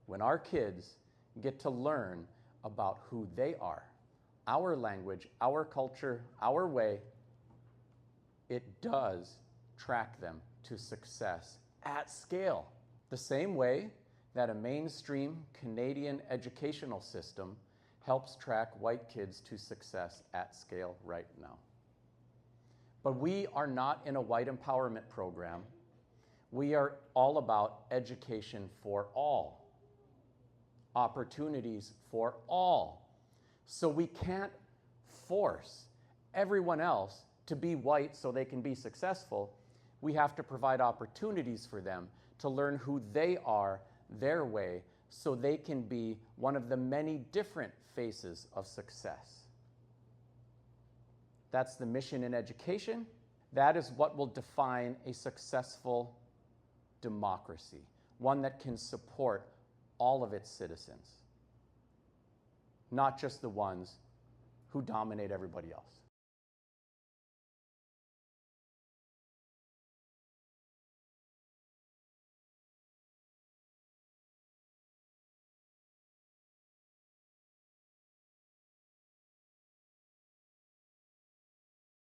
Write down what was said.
When our kids get to learn about who they are, our language, our culture, our way, it does track them to success at scale. The same way that a mainstream Canadian educational system helps track white kids to success at scale right now. But we are not in a white empowerment program. We are all about education for all, opportunities for all. So we can't force everyone else to be white so they can be successful. We have to provide opportunities for them to learn who they are, their way, so they can be one of the many different faces of success. That's the mission in education. That is what will define a successful democracy, one that can support all of its citizens, not just the ones who dominate everybody else.